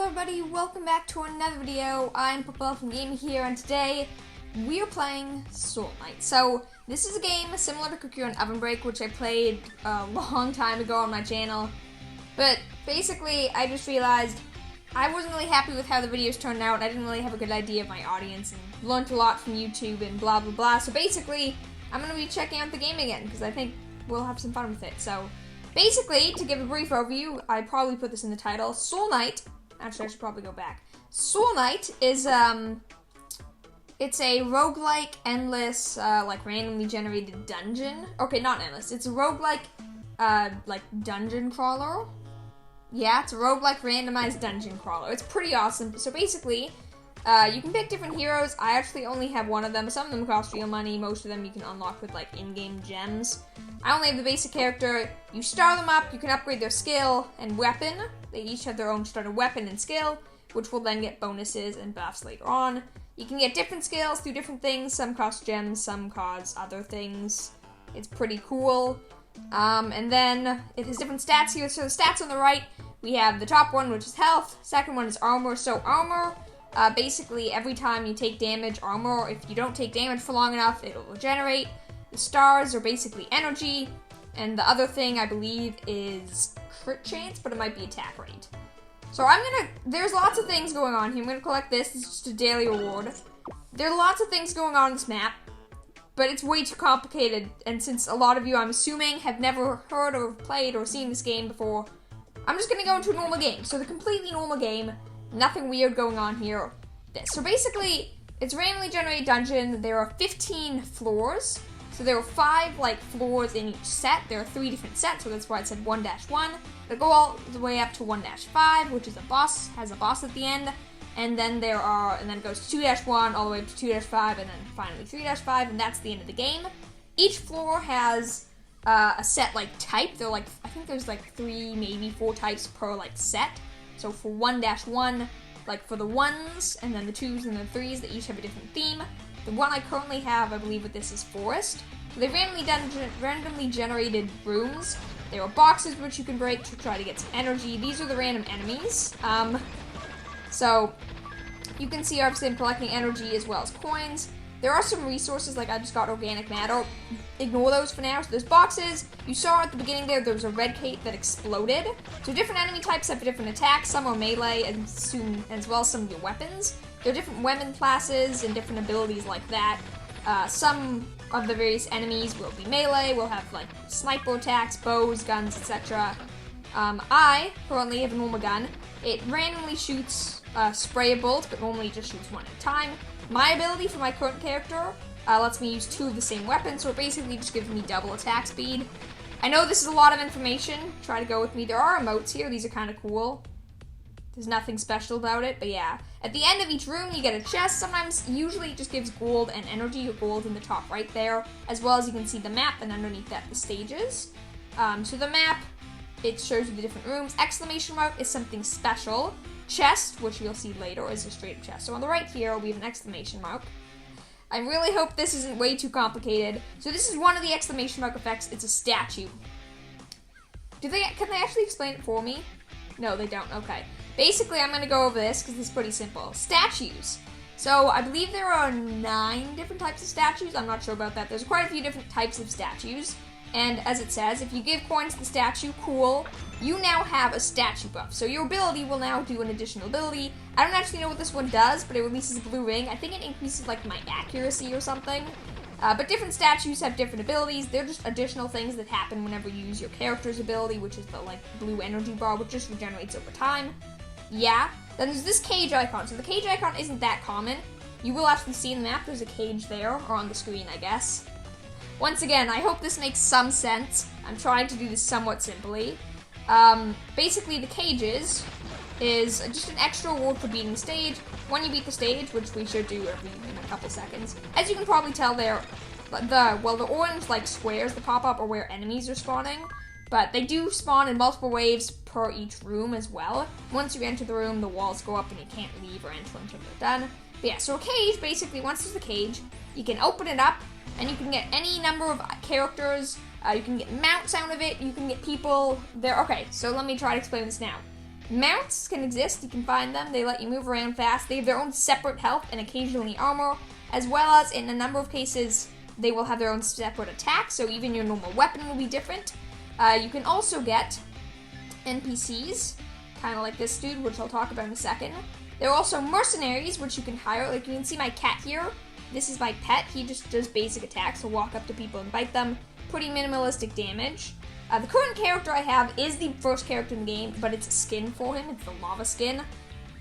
everybody, welcome back to another video. I'm Papa from Gaming here, and today we are playing Soul Knight. So this is a game similar to Cookie and Oven Break, which I played a long time ago on my channel. But basically, I just realized I wasn't really happy with how the videos turned out. I didn't really have a good idea of my audience, and learned a lot from YouTube and blah blah blah. So basically, I'm going to be checking out the game again, because I think we'll have some fun with it. So basically, to give a brief overview, I probably put this in the title, Soul Knight. Actually, I should probably go back. Soul Knight is, it's a roguelike, endless, randomly generated dungeon. Okay, not endless. It's a roguelike, dungeon crawler. Yeah, it's a roguelike randomized dungeon crawler. It's pretty awesome. So basically, you can pick different heroes. I actually only have one of them. Some of them cost real money. Most of them you can unlock with, in-game gems. I only have the basic character. You star them up, you can upgrade their skill and weapon. They each have their own starter weapon and skill, which will then get bonuses and buffs later on. You can get different skills through different things. Some cost gems, some cost other things. It's pretty cool. And then it has different stats here. So the stats on the right, we have the top one, which is health. Second one is armor. So armor, basically every time you take damage, armor, if you don't take damage for long enough, it'll regenerate. The stars are basically energy, and the other thing I believe is crit chance, but it might be attack rate. So there's lots of things going on here. I'm gonna collect this. This is just a daily reward. There are lots of things going on in this map, but it's way too complicated, and since a lot of you, I'm assuming, have never heard or played or seen this game before, I'm just gonna go into a normal game. So the completely normal game, nothing weird going on here. So basically, it's a randomly generated dungeon. There are 15 floors. So there are 5 floors in each set. There are 3 different sets, so that's why it said 1-1. They go all the way up to 1-5, which is has a boss at the end. And then it goes to 2-1 all the way up to 2-5, and then finally 3-5, and that's the end of the game. Each floor has a set type. They're I think there's 3, maybe 4 types per set. So for 1-1, for the 1s, and then the 2s and the 3s, they each have a different theme. The one I currently have, I believe, with this is Forest. So they randomly generated rooms. There are boxes which you can break to try to get some energy. These are the random enemies. So you can see obviously I'm collecting energy as well as coins. There are some resources, I just got organic matter. Ignore those for now. So there's boxes. You saw at the beginning there was a red cape that exploded. So different enemy types have different attacks. Some are melee, and as well as some of your weapons. There are different weapon classes and different abilities like that. Some of the various enemies will be melee, will have sniper attacks, bows, guns, etc. I currently have a normal gun. It randomly shoots sprayer bolts, but normally just shoots one at a time. My ability for my current character lets me use 2 of the same weapon, so it basically just gives me double attack speed. I know this is a lot of information. Try to go with me. There are emotes here. These are kind of cool. There's nothing special about it, but yeah. At the end of each room, you get a chest. Usually it just gives gold and energy, or gold in the top right there, as well as you can see the map, and underneath that, the stages. So the map, it shows you the different rooms. Exclamation mark is something special. Chest, which you'll see later, is a straight up chest. So on the right here, we have an exclamation mark. I really hope this isn't way too complicated. So this is one of the exclamation mark effects. It's a statue. Can they actually explain it for me? No, they don't. Okay. Basically, I'm going to go over this because it's pretty simple. Statues. So, I believe there are 9 different types of statues. I'm not sure about that. There's quite a few different types of statues. And as it says, if you give coins to the statue, cool, you now have a statue buff. So your ability will now do an additional ability. I don't actually know what this one does, but it releases a blue ring. I think it increases, my accuracy or something. But different statues have different abilities. They're just additional things that happen whenever you use your character's ability, which is the, blue energy bar, which just regenerates over time. Yeah. Then there's this cage icon. So the cage icon isn't that common. You will actually see in the map there's a cage there, or on the screen, I guess. Once again, I hope this makes some sense. I'm trying to do this somewhat simply. Basically, the cages is just an extra reward for beating the stage. When you beat the stage, which we should do in a couple seconds. As you can probably tell there, the orange, squares that pop up are where enemies are spawning. But they do spawn in multiple waves per each room as well. Once you enter the room, the walls go up and you can't leave or enter until they're done. But yeah, so a cage, basically, once there's a cage, you can open it up, and you can get any number of characters. You can get mounts out of it, you can get people there. Okay, so let me try to explain this now. Mounts can exist, you can find them, they let you move around fast, they have their own separate health and occasionally armor, as well as in a number of cases, they will have their own separate attack, so even your normal weapon will be different. You can also get NPCs, kind of like this dude, which I'll talk about in a second. There are also mercenaries, which you can hire, like you can see my cat here. This is my pet, he just does basic attacks, he'll walk up to people and bite them. Pretty minimalistic damage. The current character I have is the first character in the game, but it's a skin for him. It's the lava skin.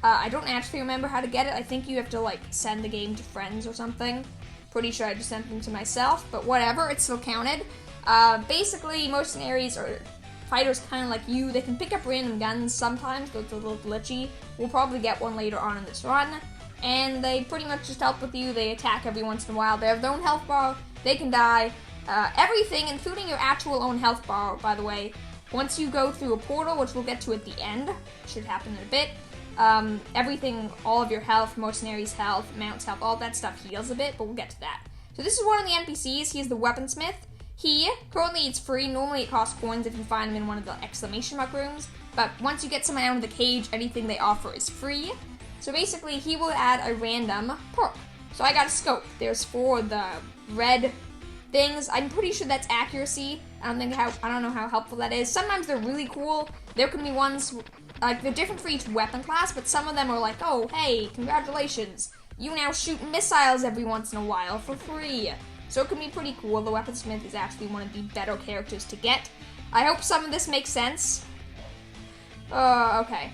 I don't actually remember how to get it. I think you have to like send the game to friends or something. Pretty sure I just sent them to myself, but whatever, it still counted. Basically, mercenaries are fighters kind of like you. They can pick up random guns sometimes, though it's a little glitchy. We'll probably get one later on in this run. And they pretty much just help with you. They attack every once in a while. They have their own health bar. They can die. Everything, including your actual own health bar, by the way, once you go through a portal, which we'll get to at the end, should happen in a bit, everything, all of your health, mercenaries' health, mounts' health, all that stuff heals a bit, but we'll get to that. So this is one of the NPCs. He is the weaponsmith. Currently it's free. Normally it costs coins if you find him in one of the exclamation mark rooms, but once you get someone out of the cage, anything they offer is free. So basically, he will add a random perk. So I got a scope. There's 4 of the red things. I'm pretty sure that's accuracy. I don't know how helpful that is. Sometimes they're really cool. There can be ones, like, they're different for each weapon class, but some of them are like, oh, hey, congratulations. You now shoot missiles every once in a while for free. So it can be pretty cool. The weaponsmith is actually one of the better characters to get. I hope some of this makes sense. Okay.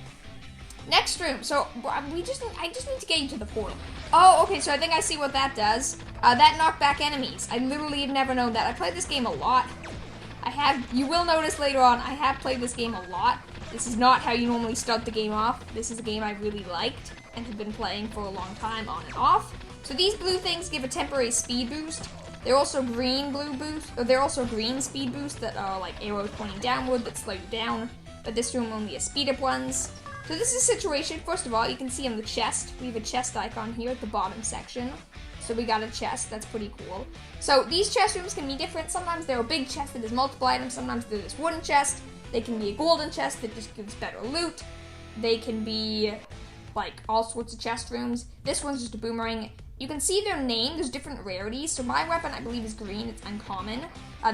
Next room. So I just need to get into the portal. Oh, okay, so I think I see what that does. That knocked back enemies. I literally have never known that. I played this game a lot. You will notice later on, I have played this game a lot. This is not how you normally start the game off. This is a game I really liked and have been playing for a long time on and off. So these blue things give a temporary speed boost. They're also green speed boosts that are like arrows pointing downward that slow you down. But this room only has speed up ones. So this is a situation. First of all, you can see on the chest, we have a chest icon here at the bottom section. So we got a chest, that's pretty cool. So these chest rooms can be different. Sometimes they're a big chest that has multiple items. Sometimes they're this wooden chest. They can be a golden chest that just gives better loot. They can be like all sorts of chest rooms. This one's just a boomerang. You can see their name, there's different rarities. So my weapon, I believe, is green, it's uncommon.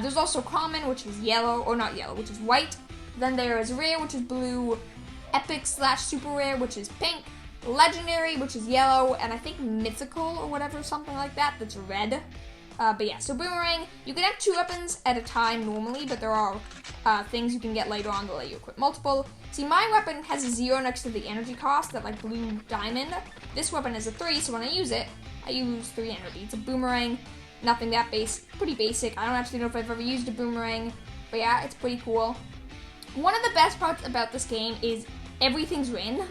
There's also common, which is yellow, or not yellow, which is white. Then there is rare, which is blue. Epic/super rare, which is pink, legendary, which is yellow, and I think mythical or whatever, something like that, that's red. But yeah, so boomerang, you can have 2 weapons at a time normally, but there are things you can get later on that let you equip multiple. See, my weapon has a 0 next to the energy cost, that like blue diamond. This weapon is a 3, so when I use it, I use 3 energy. It's a boomerang, nothing that pretty basic. I don't actually know if I've ever used a boomerang, but yeah, it's pretty cool. One of the best parts about this game is everything's random.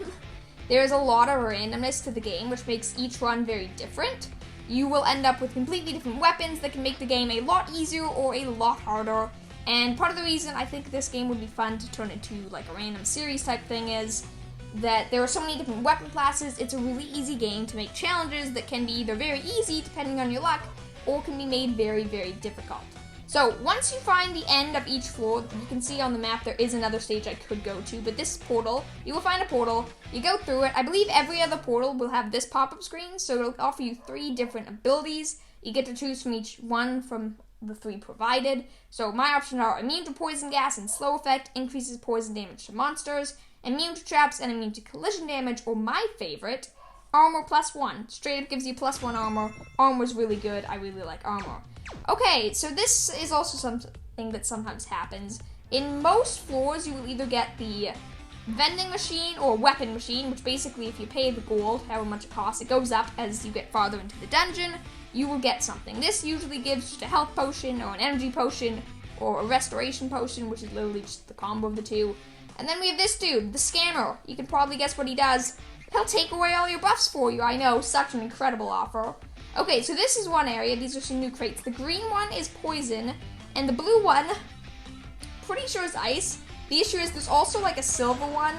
There's a lot of randomness to the game, which makes each run very different. You will end up with completely different weapons that can make the game a lot easier or a lot harder. And part of the reason I think this game would be fun to turn into like a random series type thing is that there are so many different weapon classes. It's a really easy game to make challenges that can be either very easy, depending on your luck, or can be made very, very difficult. So once you find the end of each floor, you can see on the map there is another stage I could go to, but this portal, you will find a portal, you go through it. I believe every other portal will have this pop-up screen, so it'll offer you 3 different abilities. You get to choose from each one from the 3 provided. So my options are immune to poison gas and slow effect, increases poison damage to monsters, immune to traps and immune to collision damage, or my favorite, armor +1. Straight up gives you +1 armor. Armor's really good, I really like armor. Okay, so this is also something that sometimes happens. In most floors, you will either get the vending machine or weapon machine, which basically, if you pay the gold, however much it costs, it goes up as you get farther into the dungeon. You will get something. This usually gives just a health potion or an energy potion or a restoration potion, which is literally just the combo of the 2. And then we have this dude, the scammer. You can probably guess what he does. He'll take away all your buffs for you. I know, such an incredible offer. Okay, so this is one area. These are some new crates. The green one is poison, and the blue one, pretty sure is ice. The issue is there's also like a silver one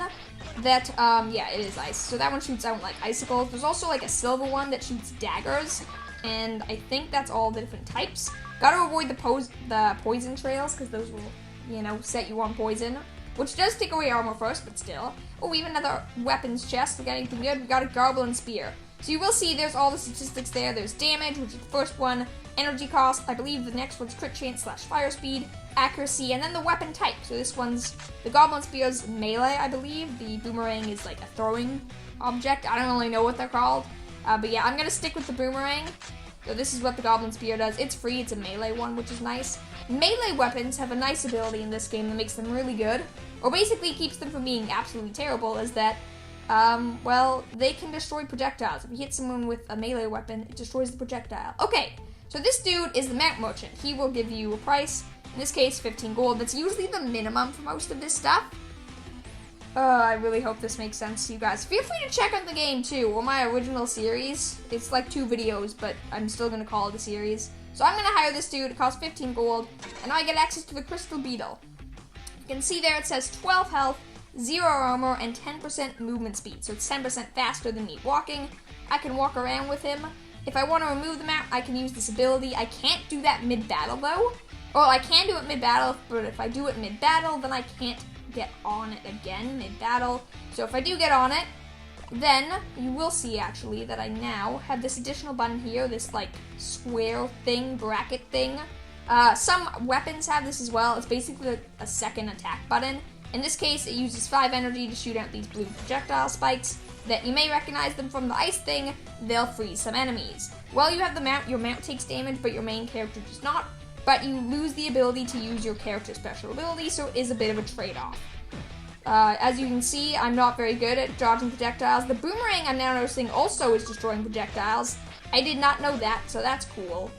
that, yeah, it is ice. So that one shoots out like icicles. There's also like a silver one that shoots daggers, and I think that's all the different types. Gotta avoid the poison trails, because those will, you know, set you on poison. which does take away armor first, but still. Oh, we have another weapons chest. We got anything good? We got a Goblin Spear. So you will see there's all the statistics there. There's damage, which is the first one, energy cost, I believe the next one's crit chance / fire speed, accuracy, and then the weapon type. So this one's, the Goblin Spear's melee, I believe. The Boomerang is like a throwing object. I don't really know what they're called. But yeah, I'm going to stick with the Boomerang. So this is what the Goblin Spear does. It's free, it's a melee one, which is nice. Melee weapons have a nice ability in this game that makes them really good, or basically keeps them from being absolutely terrible, is that well, they can destroy projectiles. If you hit someone with a melee weapon, it destroys the projectile. Okay, so this dude is the mount merchant. He will give you a price, in this case 15 gold. That's usually the minimum for most of this stuff. I really hope this makes sense to you guys. Feel free to check out the game too, or my original series. It's like 2 videos, but I'm still going to call it a series. So I'm going to hire this dude. It costs 15 gold, and I get access to the Crystal Beetle. You can see there it says 12 health, 0 armor, and 10% movement speed. So it's 10% faster than me walking. I can walk around with him. If I want to remove the map, I can use this ability. I can't do that mid-battle though. Or I can do it mid-battle, but if I do it mid-battle, then I can't get on it again mid-battle. So if I do get on it, then you will see actually that I now have this additional button here, this like square thing, bracket thing. Some weapons have this as well. It's basically a second attack button. In this case, it uses 5 energy to shoot out these blue projectile spikes that you may recognize them from the ice thing. They'll freeze some enemies. While you have the mount, your mount takes damage, but your main character does not. But you lose the ability to use your character's special ability, so it is a bit of a trade-off. As you can see, I'm not very good at dodging projectiles. The Boomerang, I'm now noticing, also is destroying projectiles. I did not know that, so that's cool.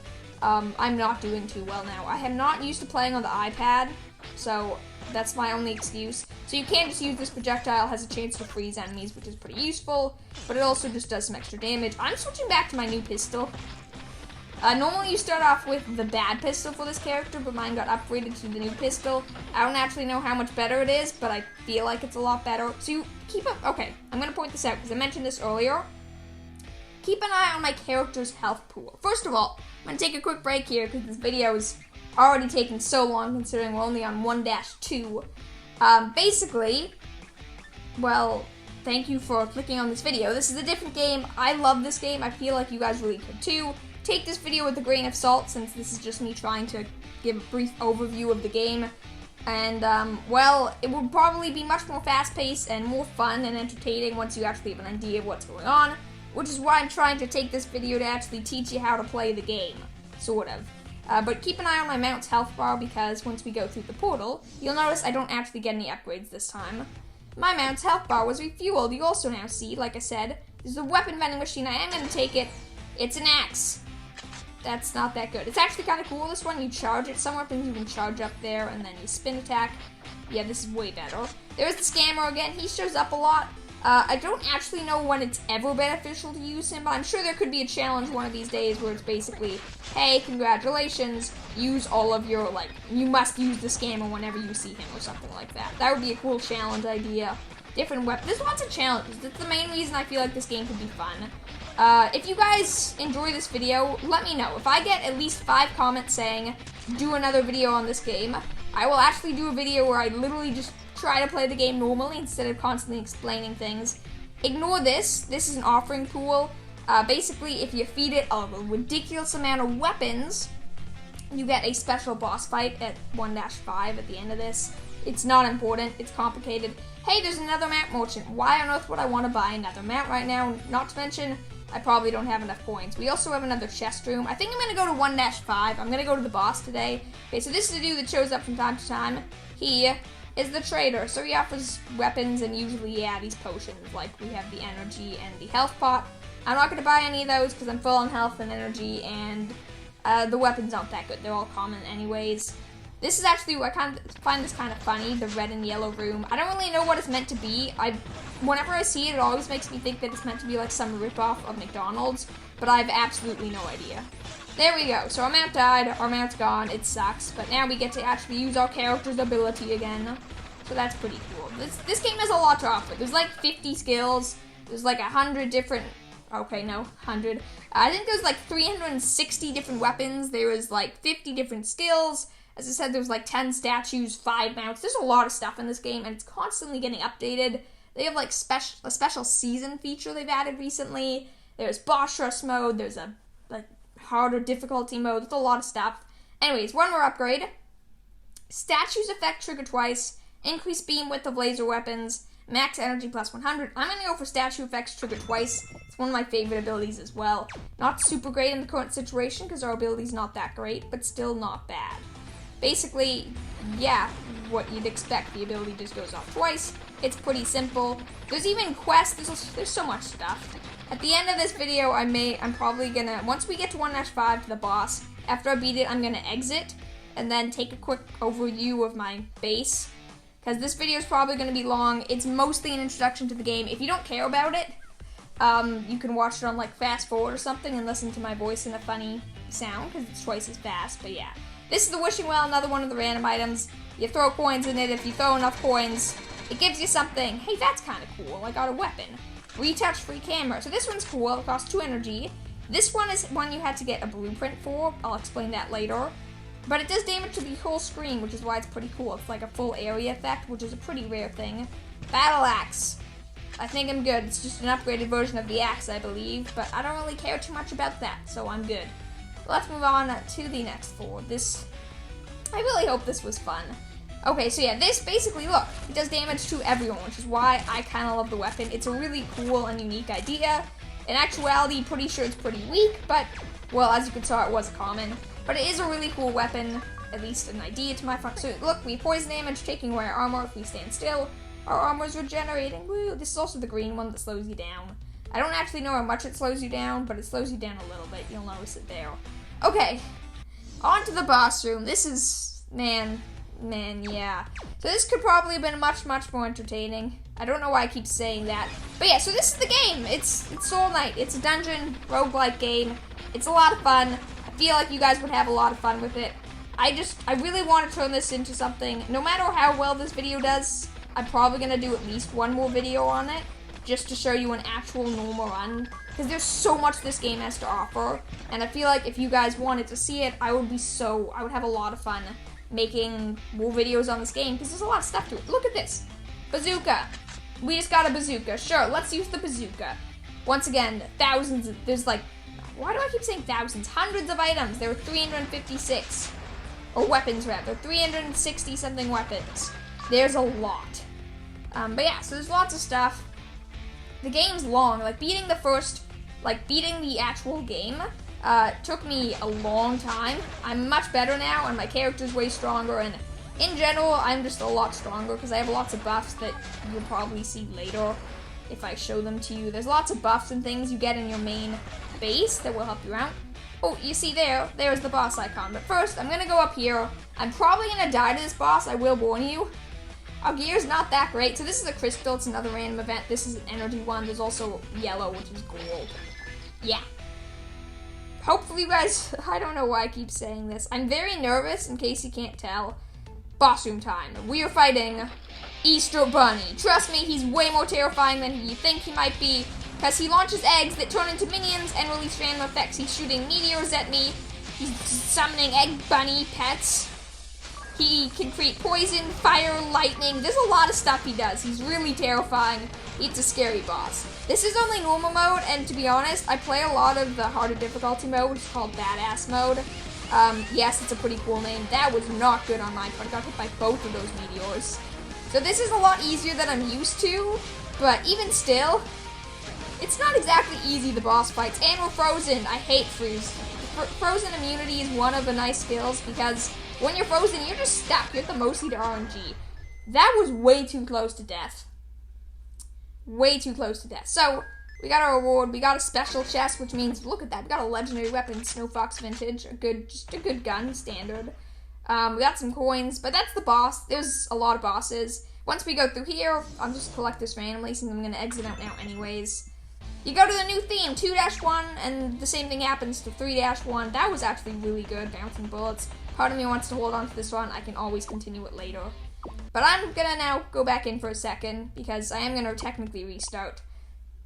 I'm not doing too well now. I am not used to playing on the iPad, so that's my only excuse. So you can't just use this projectile, has a chance to freeze enemies, which is pretty useful, but it also just does some extra damage. I'm switching back to my new pistol. Normally you start off with the bad pistol for this character, but mine got upgraded to the new pistol. I don't actually know how much better it is, but I feel like it's a lot better. So you keep up, okay, I'm gonna point this out because I mentioned this earlier. Keep an eye on my character's health pool. First of all, I'm gonna take a quick break here because this video is already taking so long considering we're only on 1-2. Basically, well, thank you for clicking on this video. This is a different game. I love this game. I feel like you guys really could too. Take this video with a grain of salt since this is just me trying to give a brief overview of the game. And, well, it will probably be much more fast-paced and more fun and entertaining once you actually have an idea of what's going on, which is why I'm trying to take this video to actually teach you how to play the game, sort of. But keep an eye on my mount's health bar because once we go through the portal, you'll notice I don't actually get any upgrades this time. My mount's health bar was refueled. You also now see, like I said, there's a weapon vending machine. I am going to take it. It's an axe. That's not that good. It's actually kind of cool, this one. You charge it. Some weapons you can charge up there, and then you spin attack. Yeah, this is way better. There's the scammer again. He shows up a lot. I don't actually know when it's ever beneficial to use him, but I'm sure there could be a challenge one of these days where it's basically, hey, congratulations, use all of your, like, you must use the scammer whenever you see him or something like that. That would be a cool challenge idea. Different weapons. There's lots of challenges. That's the main reason I feel like this game could be fun. If you guys enjoy this video, let me know. If I get at least 5 comments saying, do another video on this game, I will actually do a video where I literally just try to play the game normally instead of constantly explaining things. Ignore this. This is an offering pool. Basically, if you feed it a ridiculous amount of weapons, you get a special boss fight at 1-5 at the end of this. It's not important. It's complicated. Hey, there's another mount merchant. Why on earth would I want to buy another mount right now? Not to mention, I probably don't have enough coins. We also have another chest room. I think I'm going to go to 1-5. I'm going to go to the boss today. Okay, so this is a dude that shows up from time to time. He is the trader. So he offers weapons and usually, yeah, these potions. Like, we have the energy and the health pot. I'm not going to buy any of those because I'm full on health and energy, and the weapons aren't that good. They're all common anyways. This is actually, I find this kind of funny, the red and yellow room. I don't really know what it's meant to be. Whenever I see it, it always makes me think that it's meant to be like some ripoff of McDonald's, but I have absolutely no idea. There we go. So our mount died, our mount's gone, it sucks, but now we get to actually use our character's ability again. So that's pretty cool. This game has a lot to offer. There's like 50 skills, there's like 100 different, okay, no, 100. I think there's like 360 different weapons, there was like 50 different skills, As I said, there's like 10 statues, 5 mounts. There's a lot of stuff in this game, and it's constantly getting updated. They have like a special season feature they've added recently. There's boss rush mode. There's a like harder difficulty mode. There's a lot of stuff. Anyways, one more upgrade. Statues effect trigger twice. Increase beam width of laser weapons. Max energy plus 100. I'm going to go for statue effects trigger twice. It's one of my favorite abilities as well. Not super great in the current situation because our ability's not that great, but still not bad. Basically, yeah, what you'd expect. The ability just goes off twice. It's pretty simple. There's even quests. There's so much stuff. At the end of this video, I'm probably gonna, once we get to 1-5 to the boss, after I beat it, I'm gonna exit and then take a quick overview of my base. Because this video is probably gonna be long. It's mostly an introduction to the game. If you don't care about it, you can watch it on like fast forward or something and listen to my voice in a funny sound because it's twice as fast, but yeah. This is the wishing well, another one of the random items. You throw coins in it. If you throw enough coins, it gives you something. Hey, that's kind of cool. I got a weapon. Retouch free camera. So this one's cool. It costs 2 energy. This one is one you had to get a blueprint for. I'll explain that later. But it does damage to the whole screen, which is why it's pretty cool. It's like a full area effect, which is a pretty rare thing. Battle axe. I think I'm good. It's just an upgraded version of the axe, I believe. But I don't really care too much about that, so I'm good. Let's move on to the next 4. I really hope this was fun. Okay, so yeah, this basically, look, it does damage to everyone, which is why I kind of love the weapon. It's a really cool and unique idea. In actuality, pretty sure it's pretty weak, but, well, as you can saw, it was common. But it is a really cool weapon, at least an idea to my front. So look, we have poison damage, taking away our armor. If we stand still, our armor is regenerating. Woo! This is also the green one that slows you down. I don't actually know how much it slows you down, but it slows you down a little bit. You'll notice it there. Okay, on to the boss room. This is, man, yeah. So this could probably have been much more entertaining. I don't know why I keep saying that. But yeah, so this is the game. It's Soul Knight. It's a dungeon roguelike game. It's a lot of fun. I feel like you guys would have a lot of fun with it. I really want to turn this into something. No matter how well this video does, I'm probably going to do at least one more video on it, just to show you an actual normal run. Because there's so much this game has to offer, and I feel like if you guys wanted to see it, I would have a lot of fun making more videos on this game, because there's a lot of stuff to it. Look at this. Bazooka. We just got a bazooka. Sure, let's use the bazooka. Once again, thousands, there's like, why do I keep saying thousands? Hundreds of items. There were 356. Or weapons, rather. 360 something weapons. There's a lot. But yeah, so there's lots of stuff. The game's long. Beating the actual game took me a long time. I'm much better now, and my character's way stronger, and in general, I'm just a lot stronger because I have lots of buffs that you'll probably see later if I show them to you. There's lots of buffs and things you get in your main base that will help you out. Oh, you see there's the boss icon. But first, I'm going to go up here. I'm probably going to die to this boss, I will warn you. Our gear's not that great. So this is a crystal, it's another random event. This is an energy one. There's also yellow, which is gold. Yeah. Hopefully you guys, I don't know why I keep saying this. I'm very nervous, in case you can't tell. Boss room time. We are fighting Easter Bunny. Trust me, he's way more terrifying than you think he might be, because he launches eggs that turn into minions and release random effects. He's shooting meteors at me. He's summoning egg bunny pets. He can create poison, fire, lightning. There's a lot of stuff he does. He's really terrifying. It's a scary boss. This is only normal mode, and to be honest, I play a lot of the harder difficulty mode, which is called Badass mode. Yes, it's a pretty cool name. That was not good on my part. I got hit by both of those meteors. So this is a lot easier than I'm used to, but even still, it's not exactly easy, the boss fights. And we're frozen. I hate freeze. Frozen immunity is one of the nice skills, because when you're frozen, you're just stuck. You have to mostly to RNG. That was way too close to death. Way too close to death. So, we got our reward. We got a special chest, which means, look at that. We got a legendary weapon, Snow Fox Vintage. Just a good gun, standard. We got some coins, but that's the boss. There's a lot of bosses. Once we go through here, I'll just collect this randomly, since I'm going to exit out now anyways. You go to the new theme, 2-1, and the same thing happens to 3-1. That was actually really good, bouncing bullets. Part of me wants to hold on to this one. I can always continue it later. But I'm gonna now go back in for a second, because I am gonna technically restart.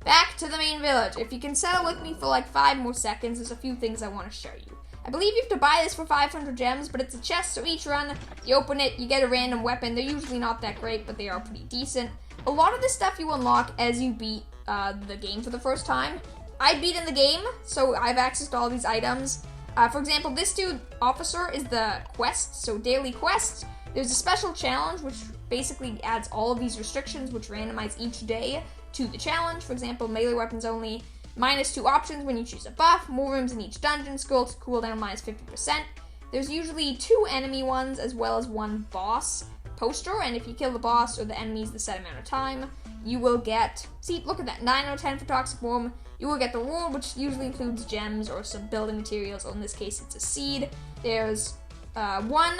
Back to the main village. If you can settle with me for like 5 more seconds, there's a few things I want to show you. I believe you have to buy this for 500 gems, but it's a chest, so each run, you open it, you get a random weapon. They're usually not that great, but they are pretty decent. A lot of this stuff you unlock as you beat the game for the first time. I beat in the game, so I have access to all these items. For example, this dude, Officer, is the quest, so daily quests. There's a special challenge, which basically adds all of these restrictions, which randomize each day to the challenge. For example, melee weapons only, -2 options when you choose a buff, more rooms in each dungeon, scroll to cooldown -50%. There's usually 2 enemy ones as well as 1 boss poster, and if you kill the boss or the enemies the set amount of time, you will get, see, look at that, 9 out of 10 for Toxic Worm. You will get the reward, which usually includes gems or some building materials, or in this case, it's a seed. There's one,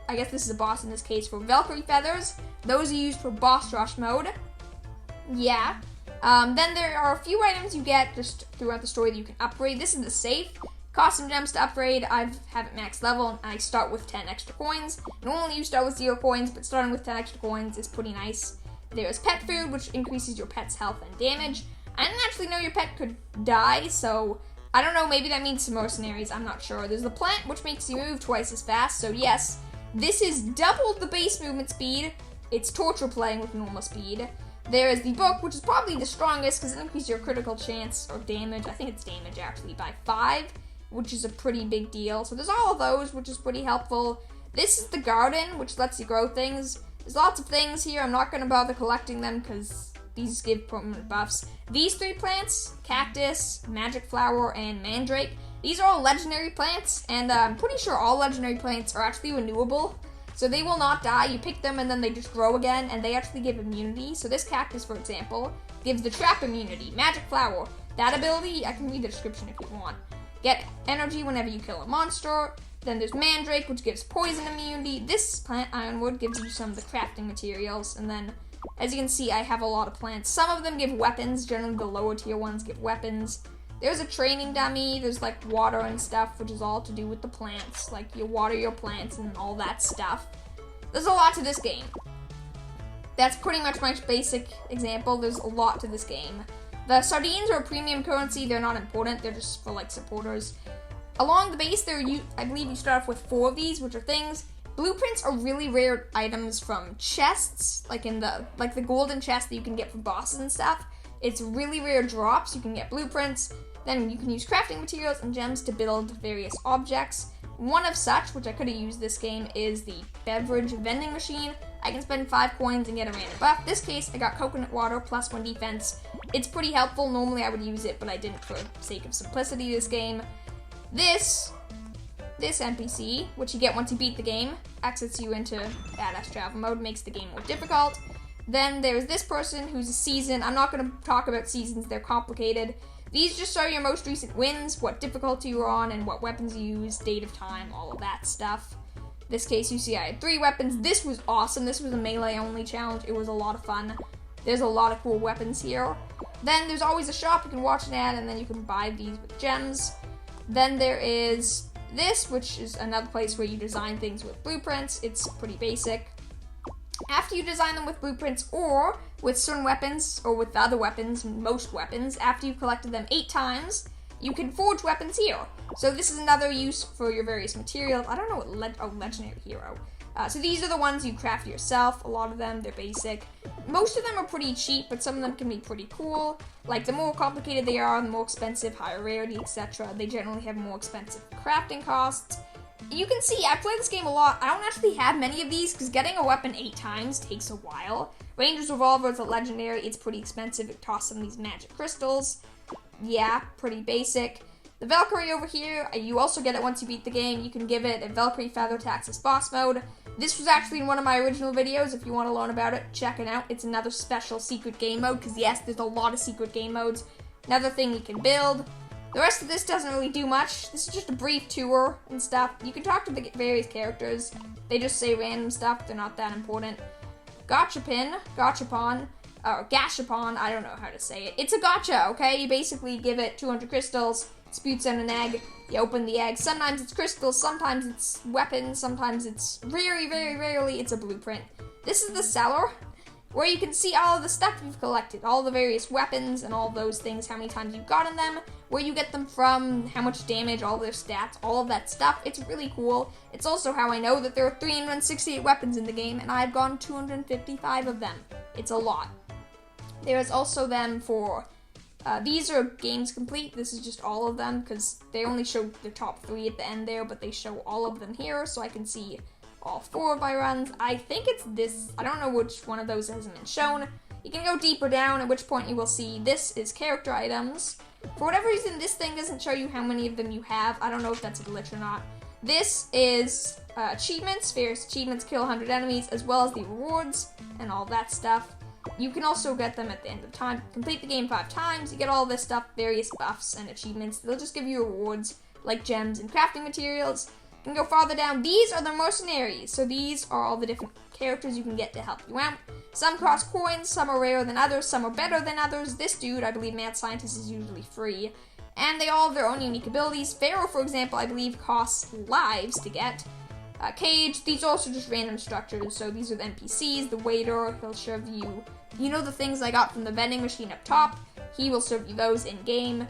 I guess this is a boss in this case, for Valkyrie Feathers. Those are used for boss rush mode. Yeah. Then there are a few items you get just throughout the story that you can upgrade. This is the safe. Cost some gems to upgrade. I have it max level, and I start with 10 extra coins. Normally you start with 0 coins, but starting with 10 extra coins is pretty nice. There's pet food, which increases your pet's health and damage. I didn't actually know your pet could die, so I don't know, maybe that means some mercenaries, I'm not sure. There's the plant, which makes you move twice as fast, so yes, this is double the base movement speed. It's torture playing with normal speed. There is the book, which is probably the strongest because it increases your critical chance or damage. I think it's damage actually by 5, which is a pretty big deal. So there's all of those, which is pretty helpful. This is the garden, which lets you grow things. There's lots of things here. I'm not going to bother collecting them because these give permanent buffs. These 3 plants, cactus, magic flower, and mandrake, these are all legendary plants, and I'm pretty sure all legendary plants are actually renewable. So they will not die. You pick them and then they just grow again, and they actually give immunity. So this cactus, for example, gives the trap immunity. Magic flower, that ability, I can read the description if you want. Get energy whenever you kill a monster. Then there's mandrake, which gives poison immunity. This plant, ironwood, gives you some of the crafting materials. And then, as you can see, I have a lot of plants. Some of them give weapons. Generally, the lower tier ones give weapons. There's a training dummy. There's like water and stuff, which is all to do with the plants. Like you water your plants and all that stuff. There's a lot to this game. That's pretty much my basic example. There's a lot to this game. The sardines are a premium currency. They're not important. They're just for like supporters. Along the base, I believe you start off with 4 of these, which are things. Blueprints are really rare items from chests, like the golden chest that you can get from bosses and stuff. It's really rare drops. You can get blueprints. Then you can use crafting materials and gems to build various objects. One of such, which I could have used this game, is the beverage vending machine. I can spend 5 coins and get a random buff. This case, I got coconut water plus 1 defense. It's pretty helpful. Normally I would use it, but I didn't for sake of simplicity this game. This NPC, which you get once you beat the game, exits you into badass travel mode, makes the game more difficult. Then there's this person who's a season. I'm not going to talk about seasons, they're complicated. These just show your most recent wins, what difficulty you're on, and what weapons you use, date of time, all of that stuff. This case, you see I had 3 weapons. This was awesome. This was a melee only challenge. It was a lot of fun. There's a lot of cool weapons here. Then there's always a shop. You can watch an ad, and then you can buy these with gems. Then there is this, which is another place where you design things with blueprints. It's pretty basic. After you design them with blueprints or with certain weapons, or with other weapons, most weapons, after you've collected them 8 times, you can forge weapons here. So this is another use for your various materials. I don't know what legendary hero. So these are the ones you craft yourself. A lot of them, they're basic. Most of them are pretty cheap, but some of them can be pretty cool. Like, the more complicated they are, the more expensive, higher rarity, etc. They generally have more expensive crafting costs. You can see, I play this game a lot. I don't actually have many of these, because getting a weapon 8 times takes a while. Ranger's Revolver is a legendary. It's pretty expensive. It costs some of these magic crystals. Yeah, pretty basic. The Valkyrie over here, you also get it once you beat the game. You can give it a Valkyrie Feather Taxis boss mode. This was actually in one of my original videos. If you want to learn about it, check it out. It's another special secret game mode, because yes, there's a lot of secret game modes. Another thing you can build. The rest of this doesn't really do much. This is just a brief tour and stuff. You can talk to the various characters. They just say random stuff. They're not that important. Gachapon, I don't know how to say it. It's a gacha, okay? You basically give it 200 crystals, spoots out an egg, you open the egg. Sometimes it's crystals, sometimes it's weapons, sometimes it's very, very rarely it's a blueprint. This is the seller. where you can see all of the stuff you've collected, all the various weapons and all those things, how many times you've gotten them, where you get them from, how much damage, all their stats, all of that stuff. It's really cool. It's also how I know that there are 368 weapons in the game, and I've gotten 255 of them. It's a lot. There's also them for, these are games complete. This is just all of them, because they only show the top 3 at the end there, but they show all of them here, so I can see all 4 of my runs. I think it's this, I don't know which one of those hasn't been shown. You can go deeper down, at which point you will see this is character items. For whatever reason, this thing doesn't show you how many of them you have. I don't know if that's a glitch or not. This is achievements. Various achievements, kill 100 enemies, as well as the rewards and all that stuff. You can also get them at the end of time. Complete the game 5 times, you get all this stuff, various buffs and achievements. They'll just give you rewards like gems and crafting materials. You can go farther down. These are the mercenaries. So these are all the different characters you can get to help you out. Some cost coins, some are rarer than others, some are better than others. This dude, I believe Mad Scientist, is usually free. And they all have their own unique abilities. Pharaoh, for example, I believe costs lives to get. Cage, these are also just random structures. So these are the NPCs, the waiter, he'll serve you, you know, the things I got from the vending machine up top. He will serve you those in-game.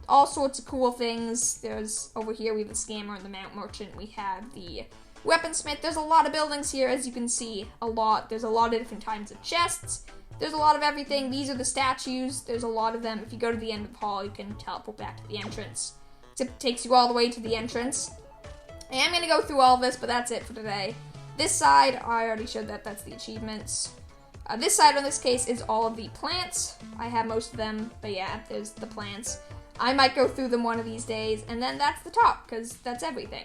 All sorts of cool things. There's, over here we have the scammer and the mount merchant. We have the weaponsmith. There's a lot of buildings here, as you can see, a lot. There's a lot of different kinds of chests. There's a lot of everything. These are the statues. There's a lot of them. If you go to the end of the hall, you can teleport back to the entrance. Except it takes you all the way to the entrance. I am going to go through all of this, but that's it for today. This side, I already showed that. That's the achievements. This side, in this case, is all of the plants. I have most of them, but yeah, there's the plants. I might go through them one of these days, and then that's the top, because that's everything.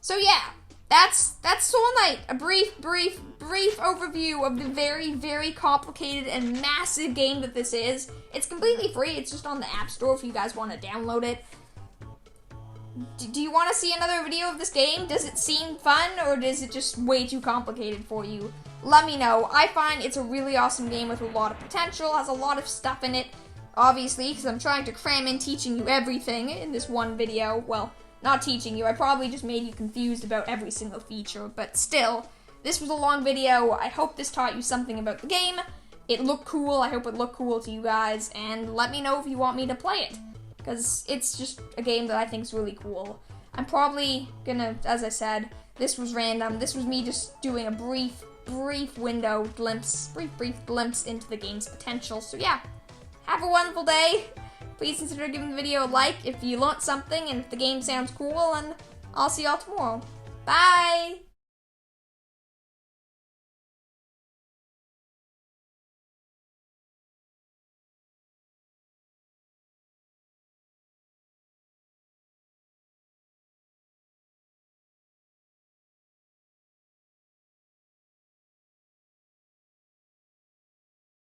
So yeah, that's Soul Knight. A brief overview of the very, very complicated and massive game that this is. It's completely free. It's just on the App Store if you guys want to download it. Do you want to see another video of this game? Does it seem fun, or is it just way too complicated for you? Let me know. I find it's a really awesome game with a lot of potential, has a lot of stuff in it. Obviously, because I'm trying to cram in teaching you everything in this one video. Well, not teaching you, I probably just made you confused about every single feature, but still, this was a long video. I hope this taught you something about the game. It looked cool, I hope it looked cool to you guys, and let me know if you want me to play it, because it's just a game that I think is really cool. I'm probably gonna, as I said, this was random. This was me just doing a brief glimpse into the game's potential, so yeah. Have a wonderful day. Please consider giving the video a like if you learned something and if the game sounds cool, and I'll see y'all tomorrow. Bye!